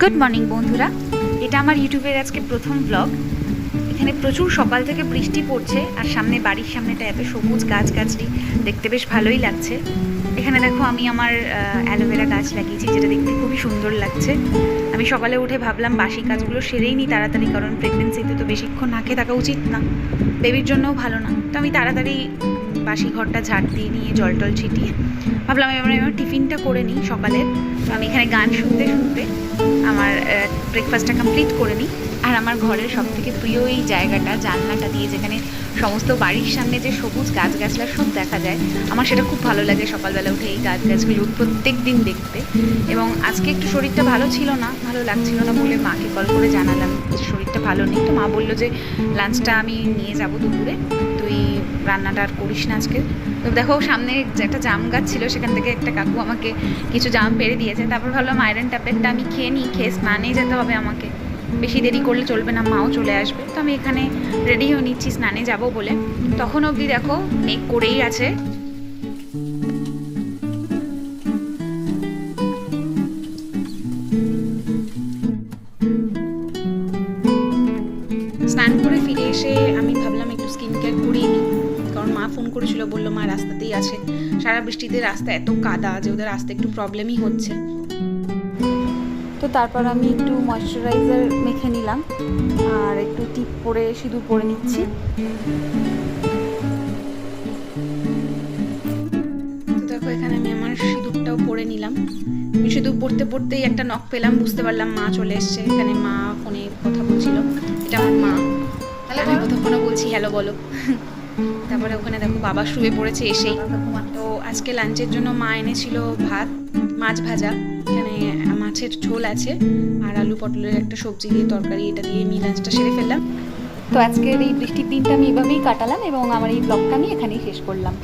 Good morning বন্ধুরা, এটা আমার ইউটিউবের আজকে প্রথম ব্লগ। এখানে প্রচুর সকাল থেকে বৃষ্টি পড়ছে আর সামনে বাড়ির সামনেটা এত সবুজ গাছগাছটি দেখতে বেশ ভালোই লাগছে। এখানে দেখো আমি আমার অ্যালোভেরা গাছ লাগিয়েছি, যেটা দেখতে খুবই সুন্দর লাগছে। আমি সকালে উঠে ভাবলাম বাসি কাজগুলো সেরেই নিই তাড়াতাড়ি, কারণ প্রেগনেন্সিতে তো বেশিক্ষণ না খেয়ে থাকা উচিত না, বেবির জন্যও ভালো না। তো আমি তাড়াতাড়ি বাসি ঘরটা ঝাড় দিয়ে নিয়ে জল টল ছিটিয়ে ভাবলাম এবার আমার টিফিনটা করে নিই সকালে। তো আমি এখানে গান শুনতে শুনতে আমার ব্রেকফাস্টটা কমপ্লিট করে নিই। আর আমার ঘরের সবথেকে প্রিয় এই জায়গাটা, জানলাটা দিয়ে যেখানে সমস্ত বাড়ির সামনে যে সবুজ গাছগাছলা সব দেখা যায়, আমার সেটা খুব ভালো লাগে সকালবেলা উঠে এই গাছগাছগুলো প্রত্যেক দিন দেখতে। এবং আজকে একটু শরীরটা ভালো ছিল না, ভালো লাগছিল না বলে মাকে কল করে জানালাম যে শরীরটা ভালো নেই। তো মা বললো যে লাঞ্চটা আমি নিয়ে যাবো দুপুরে, তুই রান্নাটা আর করিস না আজকে। তো দেখো সামনে একটা জাম গাছ ছিল, সেখান থেকে একটা কাকু আমাকে কিছু জাম পেড়ে দিয়েছে। তারপর ভাবলাম আয়রন ট্যাবলেটটা আমি খেয়ে নিই, খেয়ে স্নানে যেতে হবে আমাকে, বেশি দেরি করলে চলবে না, মাও চলে আসবে। তো আমি এখানে রেডি হয়ে নিচ্ছি স্নানে যাব বলে। তখন অবধি দেখো মেঘ করেই আছে। স্নান করে ফিরে এসে আমি ভাবলাম একটু স্কিন কেয়ার করিয়ে নিই, কারণ মা ফোন করেছিল, বললো মা রাস্তাতেই আছে। সারা বৃষ্টিতে রাস্তা এত কাদা যে ওদের রাস্তা একটু প্রবলেমই হচ্ছে। তো তারপর আমি একটু ময়শ্চারাইজার মেখে নিলাম আর একটু টিপ পরে সিঁদুর পরে নিচ্ছি। তো দেখো এখানে আমি আমার সিঁদুরটাও পরে নিলাম। আমি সিঁদুর পরতে পরতেই একটা নক পেলাম, বুঝতে পারলাম মা চলে এসছে। এখানে মা ফোনে কথা বলছিল, এটা আমার মা। আমি কতক্ষণ বলছি হ্যালো বলো। তারপরে ওখানে দেখো বাবা শুয়ে পড়েছে এসেই। তো আজকে লাঞ্চের জন্য মা এনেছিল ভাত, মাছ ভাজা, এখানে মাছের ঝোল আছে, আর আলু পটলের একটা সবজি দিয়ে তরকারি, এটা দিয়ে আমি লাঞ্চটা সেরে ফেললাম। তো আজকের এই বৃষ্টির দিনটা আমি এভাবেই কাটালাম এবং আমার এই ব্লগটা আমি এখানেই শেষ করলাম।